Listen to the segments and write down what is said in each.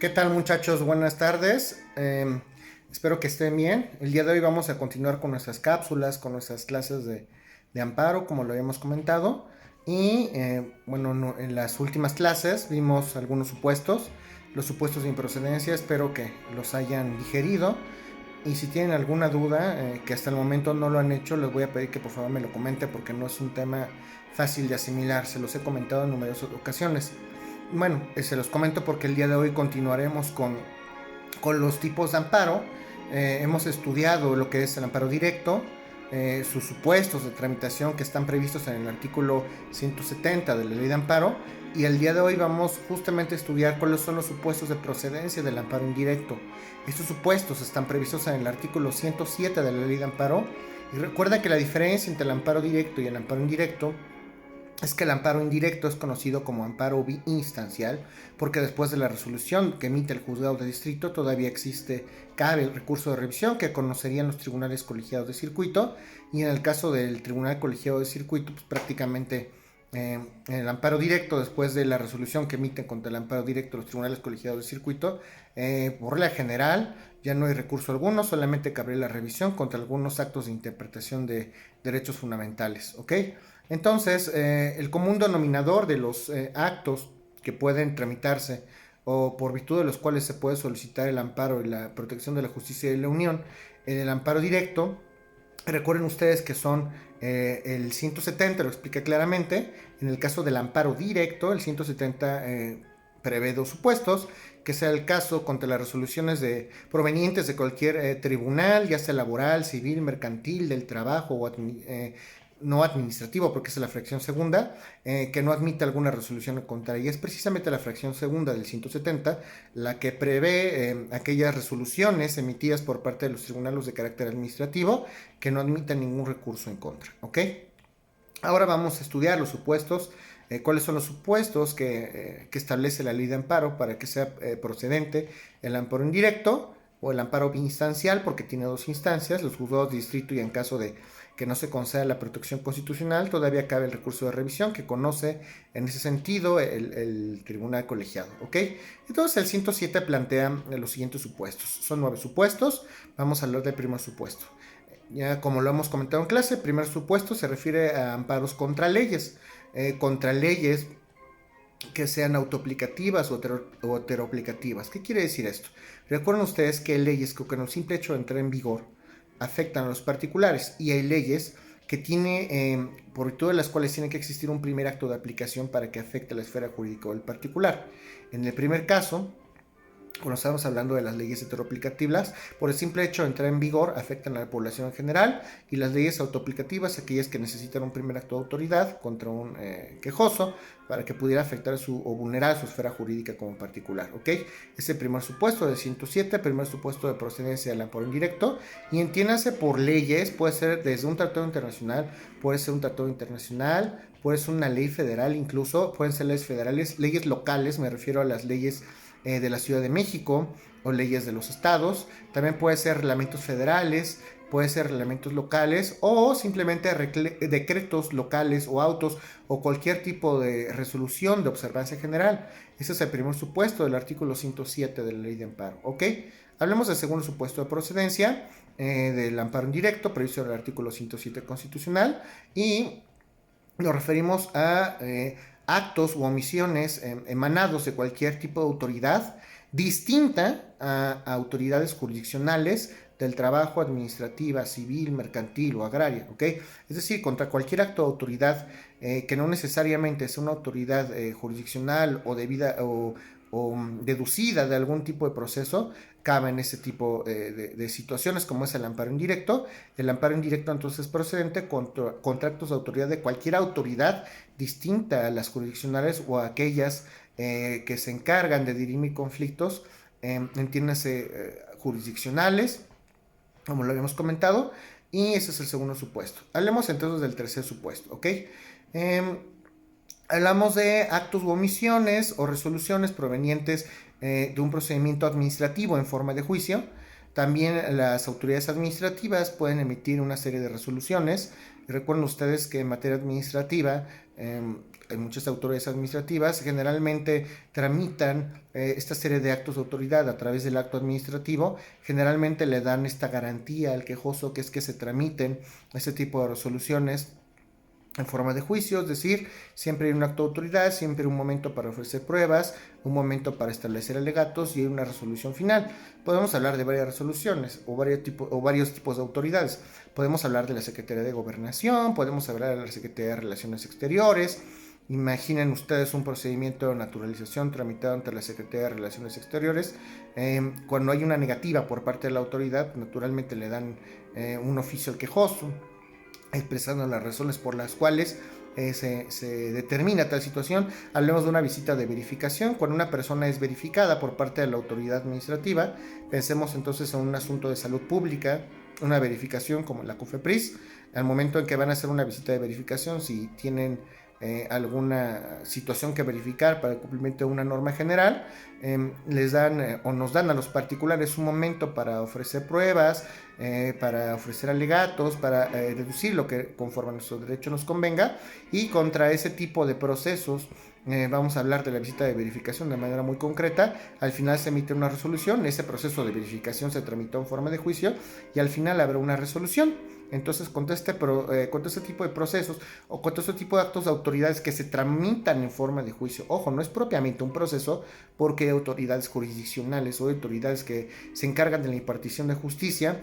¿Qué tal, muchachos? Buenas tardes. Espero que estén bien. El día de hoy vamos a continuar con nuestras cápsulas, con nuestras clases de amparo, como lo habíamos comentado. Y bueno, en las últimas clases vimos algunos supuestos, los supuestos de improcedencia. Espero que los hayan digerido. Y si tienen alguna duda, que hasta el momento no lo han hecho, les voy a pedir que por favor me lo comenten porque no es un tema fácil de asimilar. Se los he comentado en numerosas ocasiones. Bueno, se los comento porque el día de hoy continuaremos con los tipos de amparo. Hemos estudiado lo que es el amparo directo, sus supuestos de tramitación que están previstos en el artículo 170 de la ley de amparo, y el día de hoy vamos justamente a estudiar cuáles son los supuestos de procedencia del amparo indirecto. Estos supuestos están previstos en el artículo 107 de la ley de amparo, y recuerda que la diferencia entre el amparo directo y el amparo indirecto es que el amparo indirecto es conocido como amparo biinstancial, porque después de la resolución que emite el juzgado de distrito todavía cabe el recurso de revisión que conocerían los tribunales colegiados de circuito, y en el caso del tribunal colegiado de circuito, pues prácticamente el amparo directo, después de la resolución que emiten contra el amparo directo los tribunales colegiados de circuito, por regla general ya no hay recurso alguno, solamente cabe la revisión contra algunos actos de interpretación de derechos fundamentales, ¿ok? Entonces, el común denominador de los actos que pueden tramitarse o por virtud de los cuales se puede solicitar el amparo y la protección de la justicia de la Unión, en el amparo directo, recuerden ustedes que son el 170, lo explica claramente. En el caso del amparo directo, el 170 prevé dos supuestos, que sea el caso contra las resoluciones provenientes de cualquier tribunal, ya sea laboral, civil, mercantil, del trabajo o no administrativo, porque es la fracción segunda, que no admite alguna resolución contraria. Y es precisamente la fracción segunda del 170 la que prevé aquellas resoluciones emitidas por parte de los tribunales de carácter administrativo que no admiten ningún recurso en contra, ¿ok? Ahora vamos a estudiar los supuestos, cuáles son los supuestos que establece la ley de amparo para que sea procedente el amparo indirecto o el amparo biinstancial, porque tiene dos instancias, los juzgados de distrito, y en caso de que no se conceda la protección constitucional, todavía cabe el recurso de revisión que conoce en ese sentido el tribunal colegiado, ¿ok? Entonces el 107 plantea los siguientes supuestos. Son 9 supuestos, vamos a hablar del primer supuesto. Ya como lo hemos comentado en clase, el primer supuesto se refiere a amparos contra leyes que sean autoaplicativas o heteroaplicativas. ¿Qué quiere decir esto? Recuerden ustedes que hay leyes que con el simple hecho de entrar en vigor afectan a los particulares, y hay leyes que por virtud de las cuales tiene que existir un primer acto de aplicación para que afecte la esfera jurídica del particular. En el primer caso, cuando estamos hablando de las leyes heteroaplicativas, por el simple hecho de entrar en vigor afectan a la población en general, y las leyes autoaplicativas, aquellas que necesitan un primer acto de autoridad contra un quejoso para que pudiera afectar o vulnerar su esfera jurídica como particular, ¿ok? Ese primer supuesto de 107, primer supuesto de procedencia del amparo indirecto, y entiéndase por leyes, puede ser desde un tratado internacional, puede ser un tratado internacional, puede ser una ley federal, incluso pueden ser leyes federales, leyes locales, me refiero a las leyes de la Ciudad de México o leyes de los estados, también puede ser reglamentos federales, puede ser reglamentos locales o simplemente decretos locales o autos o cualquier tipo de resolución de observancia general. Ese es el primer supuesto del artículo 107 de la ley de amparo, ¿ok? Hablemos del segundo supuesto de procedencia del amparo indirecto previsto en el artículo 107 constitucional, y nos referimos a actos u omisiones emanados de cualquier tipo de autoridad distinta a autoridades jurisdiccionales del trabajo, administrativa, civil, mercantil o agraria, ¿ok? Es decir, contra cualquier acto de autoridad que no necesariamente sea una autoridad jurisdiccional o debida o deducida de algún tipo de proceso, cabe en ese tipo de situaciones, como es el amparo indirecto. El amparo indirecto entonces es procedente contra actos de autoridad de cualquier autoridad distinta a las jurisdiccionales o a aquellas que se encargan de dirimir conflictos, entiéndase jurisdiccionales, como lo habíamos comentado, y ese es el segundo supuesto. Hablemos entonces del tercer supuesto, ¿ok? Hablamos de actos u omisiones o resoluciones provenientes de un procedimiento administrativo en forma de juicio. También las autoridades administrativas pueden emitir una serie de resoluciones. Recuerden ustedes que en materia administrativa en muchas autoridades administrativas generalmente tramitan esta serie de actos de autoridad a través del acto administrativo. Generalmente le dan esta garantía al quejoso, que es que se tramiten este tipo de resoluciones en forma de juicio, es decir, siempre hay un acto de autoridad, siempre hay un momento para ofrecer pruebas, un momento para establecer alegatos y hay una resolución final. Podemos hablar de varias resoluciones o varios tipos de autoridades. Podemos hablar de la Secretaría de Gobernación, podemos hablar de la Secretaría de Relaciones Exteriores. Imaginen ustedes un procedimiento de naturalización tramitado ante la Secretaría de Relaciones Exteriores. Cuando hay una negativa por parte de la autoridad, naturalmente le dan un oficio al quejoso, expresando las razones por las cuales se determina tal situación. Hablemos de una visita de verificación. Cuando una persona es verificada por parte de la autoridad administrativa, pensemos entonces en un asunto de salud pública, una verificación como la COFEPRIS. Al momento en que van a hacer una visita de verificación, si tienen alguna situación que verificar para el cumplimiento de una norma general, les dan o nos dan a los particulares un momento para ofrecer pruebas, para ofrecer alegatos, para deducir lo que conforme a nuestro derecho nos convenga, y contra ese tipo de procesos vamos a hablar de la visita de verificación de manera muy concreta. Al final se emite una resolución, ese proceso de verificación se tramitó en forma de juicio y al final habrá una resolución. Entonces, contra este tipo de procesos o contra este tipo de actos de autoridades que se tramitan en forma de juicio, ojo, no es propiamente un proceso, porque hay autoridades jurisdiccionales o autoridades que se encargan de la impartición de justicia,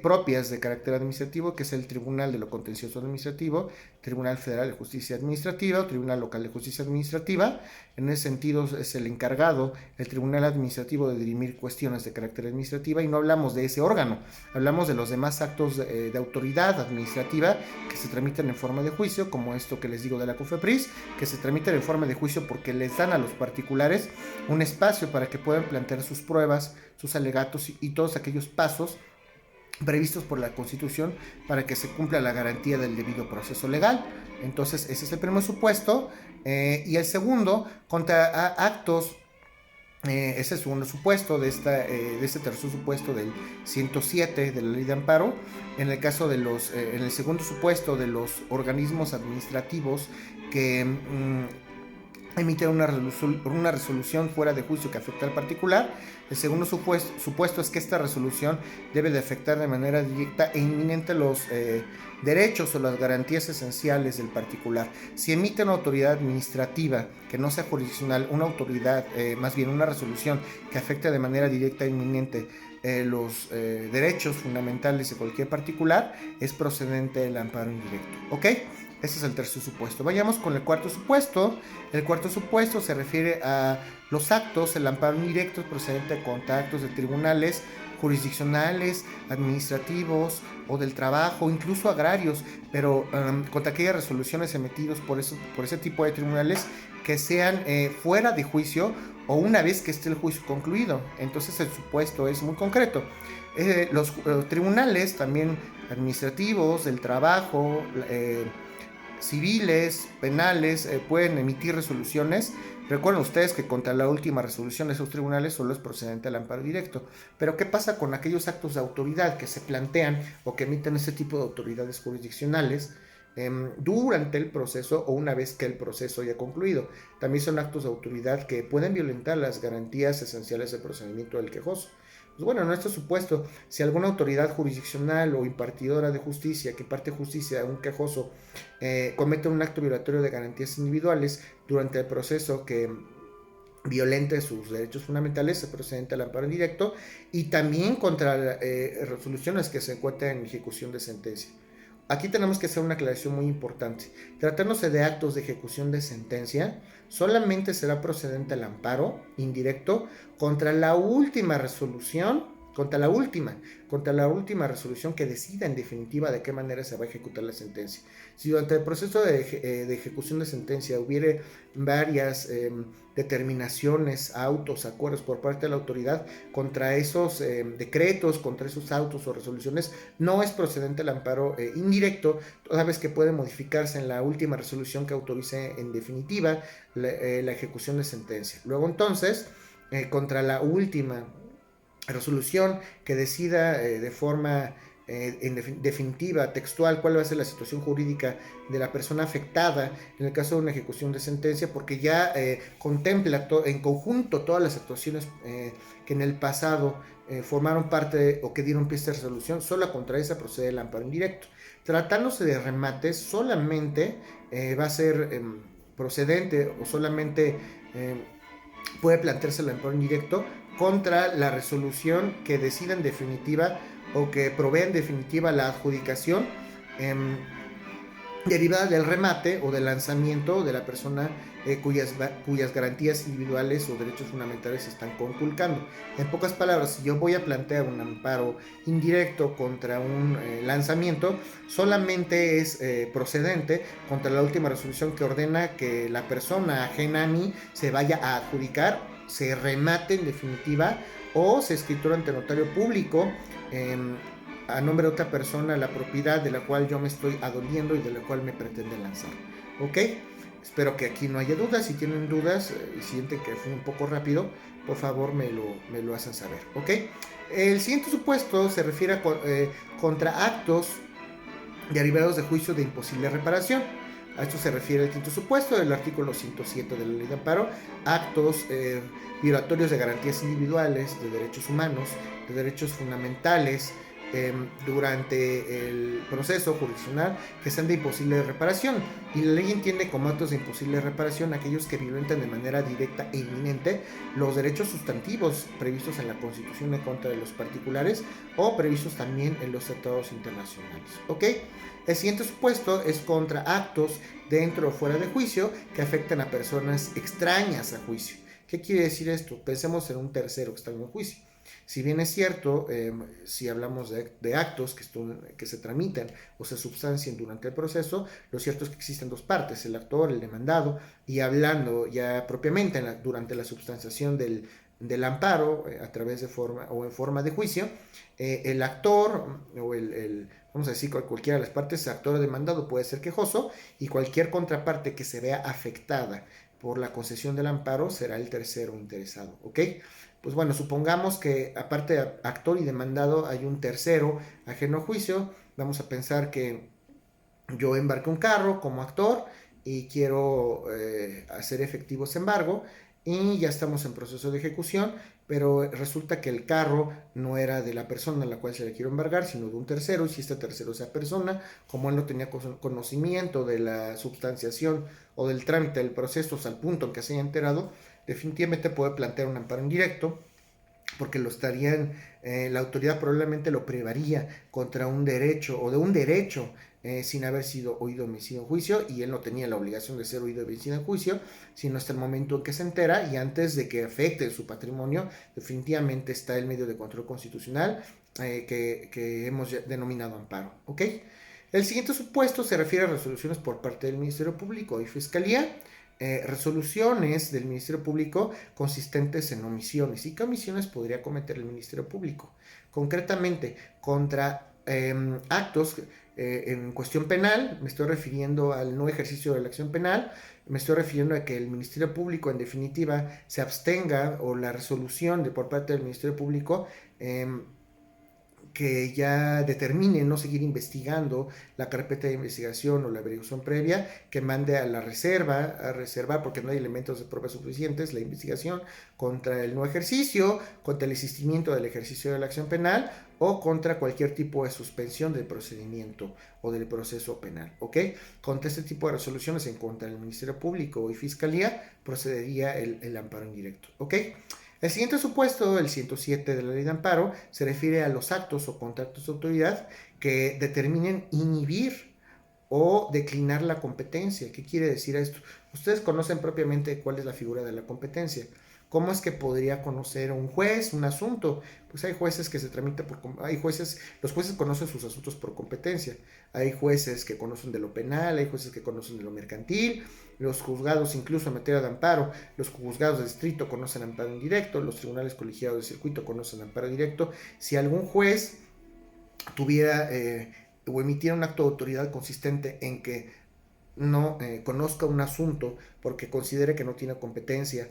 propias de carácter administrativo, que es el Tribunal de lo Contencioso Administrativo, Tribunal Federal de Justicia Administrativa o Tribunal Local de Justicia Administrativa. En ese sentido es el encargado, el Tribunal Administrativo, de dirimir cuestiones de carácter administrativa, y no hablamos de ese órgano, hablamos de los demás actos de autoridad administrativa que se tramitan en forma de juicio, como esto que les digo de la COFEPRIS, que se tramitan en forma de juicio porque les dan a los particulares un espacio para que puedan plantear sus pruebas, sus alegatos y todos aquellos pasos previstos por la Constitución para que se cumpla la garantía del debido proceso legal. Entonces, ese es el primer supuesto. Y el segundo, contra actos, es el segundo supuesto de este tercer supuesto del 107 de la Ley de Amparo. En el caso de en el segundo supuesto de los organismos administrativos que emiten una resolución fuera de juicio que afecta al particular. El segundo supuesto es que esta resolución debe de afectar de manera directa e inminente los derechos o las garantías esenciales del particular. Si emite una autoridad administrativa que no sea jurisdiccional, una autoridad, más bien una resolución que afecte de manera directa e inminente los derechos fundamentales de cualquier particular, es procedente el amparo indirecto. ¿Ok? Ese es el tercer supuesto. Vayamos con el cuarto supuesto. El cuarto supuesto se refiere a los actos, el amparo indirecto procedente contra actos de tribunales jurisdiccionales, administrativos o del trabajo, incluso agrarios, pero contra aquellas resoluciones emitidas por ese tipo de tribunales que sean fuera de juicio o una vez que esté el juicio concluido. Entonces el supuesto es muy concreto. Los tribunales también administrativos, del trabajo, civiles, penales, pueden emitir resoluciones. Recuerden ustedes que contra la última resolución de esos tribunales solo es procedente el amparo directo. Pero ¿qué pasa con aquellos actos de autoridad que se plantean o que emiten ese tipo de autoridades jurisdiccionales durante el proceso o una vez que el proceso haya concluido? También son actos de autoridad que pueden violentar las garantías esenciales del procedimiento del quejoso. Pues bueno, en este supuesto, si alguna autoridad jurisdiccional o impartidora de justicia que imparte justicia a un quejoso comete un acto violatorio de garantías individuales durante el proceso que violente sus derechos fundamentales, se procede al amparo indirecto, y también contra resoluciones que se encuentran en ejecución de sentencia. Aquí tenemos que hacer una aclaración muy importante. Tratándose de actos de ejecución de sentencia, solamente será procedente el amparo indirecto contra la última resolución, contra la última resolución que decida en definitiva de qué manera se va a ejecutar la sentencia. Si durante el proceso de ejecución de sentencia hubiere varias determinaciones, autos, acuerdos por parte de la autoridad contra esos decretos, contra esos autos o resoluciones, no es procedente el amparo indirecto, toda vez que puede modificarse en la última resolución que autorice en definitiva la ejecución de sentencia. Luego entonces, contra la última resolución que decida de forma definitiva, textual, cuál va a ser la situación jurídica de la persona afectada en el caso de una ejecución de sentencia, porque ya contempla en conjunto todas las actuaciones que en el pasado formaron parte o que dieron pie a esta resolución. Solo contra esa procede el amparo indirecto. Tratándose de remates, solamente va a ser procedente o solamente puede plantearse el amparo indirecto contra la resolución que decida en definitiva o que provee en definitiva la adjudicación derivada del remate o del lanzamiento de la persona cuyas garantías individuales o derechos fundamentales se están conculcando. En pocas palabras, si yo voy a plantear un amparo indirecto contra un lanzamiento, solamente es procedente contra la última resolución que ordena que la persona ajena a mí se vaya a adjudicar, se remate en definitiva o se escritura ante notario público a nombre de otra persona la propiedad de la cual yo me estoy adoliendo y de la cual me pretende lanzar. ¿Ok? Espero que aquí no haya dudas. Si tienen dudas y sienten que fue un poco rápido, por favor me lo hacen saber. ¿Ok? El siguiente supuesto se refiere a contra actos derivados de juicio de imposible reparación. A esto se refiere el quinto supuesto del artículo 107 de la Ley de Amparo, actos violatorios de garantías individuales, de derechos humanos, de derechos fundamentales, durante el proceso jurisdiccional que sean de imposible reparación, y la ley entiende como actos de imposible reparación aquellos que violentan de manera directa e inminente los derechos sustantivos previstos en la Constitución en contra de los particulares o previstos también en los tratados internacionales. ¿Ok? El siguiente supuesto es contra actos dentro o fuera de juicio que afectan a personas extrañas a juicio. ¿Qué quiere decir esto? Pensemos en un tercero que está en un juicio. Si bien es cierto, si hablamos de actos que se tramitan o se substancian durante el proceso, lo cierto es que existen dos partes, el actor, el demandado, y hablando ya propiamente durante la substanciación del amparo a través de forma o en forma de juicio, el actor o vamos a decir cualquiera de las partes, actor o demandado puede ser quejoso, y cualquier contraparte que se vea afectada por la concesión del amparo será el tercero interesado. ¿Ok? Pues bueno, supongamos que aparte de actor y demandado hay un tercero ajeno a juicio. Vamos a pensar que yo embarqué un carro como actor y quiero hacer efectivo ese embargo, y ya estamos en proceso de ejecución, pero resulta que el carro no era de la persona a la cual se le quiero embargar, sino de un tercero, y si este tercero, esa persona, como él no tenía conocimiento de la substanciación o del trámite del proceso al punto en que se haya enterado, definitivamente puede plantear un amparo indirecto, porque la autoridad probablemente lo privaría contra un derecho o de un derecho sin haber sido oído o vencido en juicio, y él no tenía la obligación de ser oído y vencido en juicio, sino hasta el momento en que se entera, y antes de que afecte su patrimonio, definitivamente está el medio de control constitucional que hemos denominado amparo. ¿Ok? El siguiente supuesto se refiere a resoluciones por parte del Ministerio Público y Fiscalía. Resoluciones del Ministerio Público consistentes en omisiones. ¿Y qué omisiones podría cometer el Ministerio Público? Concretamente, contra actos en cuestión penal, me estoy refiriendo al no ejercicio de la acción penal, me estoy refiriendo a que el Ministerio Público en definitiva se abstenga, o la resolución por parte del Ministerio Público que ya determine no seguir investigando la carpeta de investigación o la averiguación previa, que mande a reservar porque no hay elementos de prueba suficientes la investigación contra el no ejercicio, contra el desistimiento del ejercicio de la acción penal o contra cualquier tipo de suspensión del procedimiento o del proceso penal. ¿Ok? Contra este tipo de resoluciones en contra del Ministerio Público y Fiscalía procedería el amparo indirecto. ¿Ok? El siguiente supuesto, el 107 de la Ley de Amparo, se refiere a los actos o contratos de autoridad que determinen inhibir o declinar la competencia. ¿Qué quiere decir esto? Ustedes conocen propiamente cuál es la figura de la competencia. ¿Cómo es que podría conocer un juez un asunto? Pues hay jueces que se tramitan los jueces conocen sus asuntos por competencia. Hay jueces que conocen de lo penal, hay jueces que conocen de lo mercantil, los juzgados incluso en materia de amparo, los juzgados de distrito conocen amparo indirecto, los tribunales colegiados de circuito conocen amparo directo. Si algún juez tuviera o emitiera un acto de autoridad consistente en que no conozca un asunto porque considere que no tiene competencia,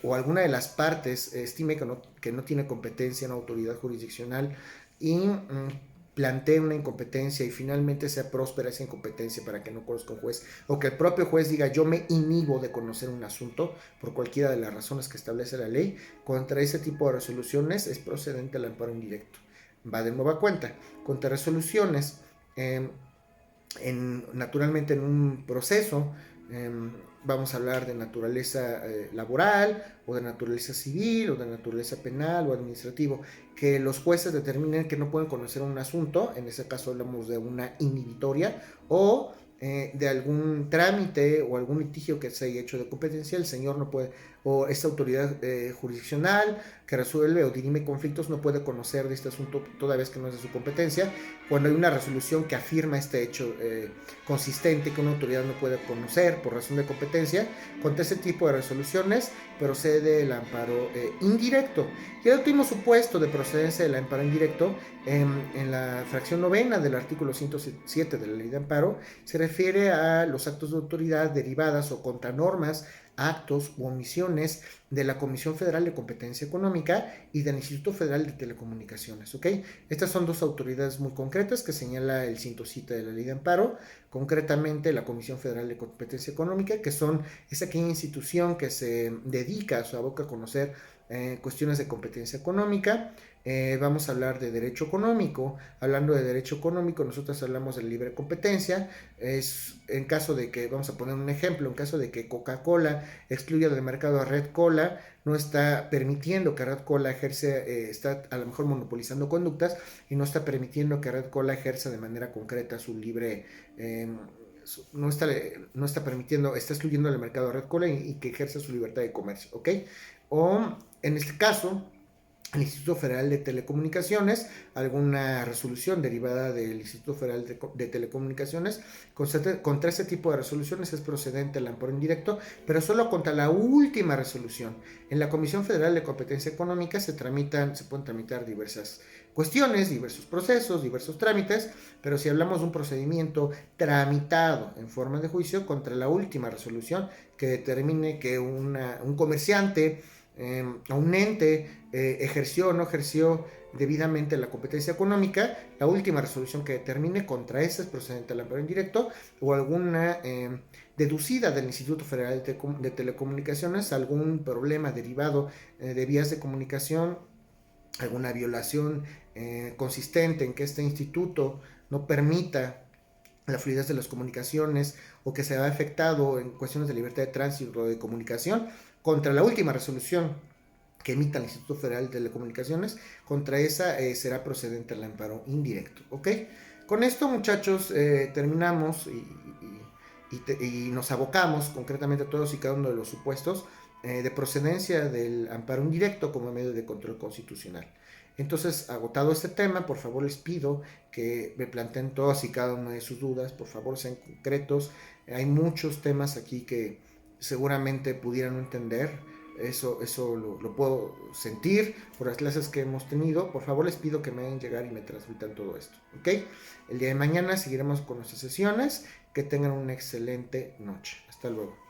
o alguna de las partes estime que no tiene competencia en autoridad jurisdiccional, y plantee una incompetencia y finalmente sea próspera esa incompetencia para que no conozca un juez, o que el propio juez diga yo me inhibo de conocer un asunto por cualquiera de las razones que establece la ley, contra ese tipo de resoluciones es procedente el amparo indirecto. Va de nueva cuenta. Contra resoluciones, naturalmente en un proceso, vamos a hablar de naturaleza laboral, o de naturaleza civil, o de naturaleza penal o administrativo, que los jueces determinen que no pueden conocer un asunto. En ese caso hablamos de una inhibitoria, o de algún trámite o algún litigio que se haya hecho de competencia. El señor no puede, o esta autoridad jurisdiccional que resuelve o dirime conflictos, no puede conocer de este asunto toda vez que no es de su competencia. Cuando hay una resolución que afirma este hecho consistente que una autoridad no puede conocer por razón de competencia, contra ese tipo de resoluciones procede el amparo indirecto. Y el último supuesto de procedencia del amparo indirecto, en la fracción novena del artículo 107 de la ley de amparo, se refiere a los actos de autoridad derivadas o contra normas, actos u omisiones de la Comisión Federal de Competencia Económica y del Instituto Federal de Telecomunicaciones, ¿ok? Estas son dos autoridades muy concretas que señala el 107 de la ley de amparo, concretamente la Comisión Federal de Competencia Económica, que es aquella institución que se dedica a su aboca a conocer cuestiones de competencia económica. Vamos a hablar de derecho económico. Hablando de derecho económico, nosotros hablamos de libre competencia. Es en caso de que, vamos a poner un ejemplo, en caso de que Coca-Cola excluya del mercado a Red Cola, no está permitiendo que Red Cola ejerce, está a lo mejor monopolizando conductas y no está permitiendo que Red Cola ejerza de manera concreta su libre, no está permitiendo, está excluyendo del mercado a Red Cola y que ejerza su libertad de comercio, ¿ok? O en este caso, el Instituto Federal de Telecomunicaciones, alguna resolución derivada del Instituto Federal de Telecomunicaciones, contra ese tipo de resoluciones es procedente el amparo indirecto, pero solo contra la última resolución. En la Comisión Federal de Competencia Económica se pueden tramitar diversas cuestiones, diversos procesos, diversos trámites, pero si hablamos de un procedimiento tramitado en forma de juicio contra la última resolución que determine que un comerciante a un ente ejerció o no ejerció debidamente la competencia económica, la última resolución que determine contra esa es procedente al amparo indirecto, o alguna deducida del Instituto Federal de Telecomunicaciones, algún problema derivado de vías de comunicación, alguna violación consistente en que este instituto no permita la fluidez de las comunicaciones, o que se ha afectado en cuestiones de libertad de tránsito o de comunicación, contra la última resolución que emita el Instituto Federal de Telecomunicaciones, contra esa será procedente el amparo indirecto, ¿ok? Con esto, muchachos, terminamos y nos abocamos concretamente a todos y cada uno de los supuestos de procedencia del amparo indirecto como medio de control constitucional. Entonces, agotado este tema, por favor les pido que me planteen todas y cada una de sus dudas, por favor sean concretos. Hay muchos temas aquí que seguramente pudieran no entender, eso lo puedo sentir por las clases que hemos tenido. Por favor les pido que me hagan llegar y me transmitan todo esto, ¿ok? El día de mañana seguiremos con nuestras sesiones. Que tengan una excelente noche. Hasta luego.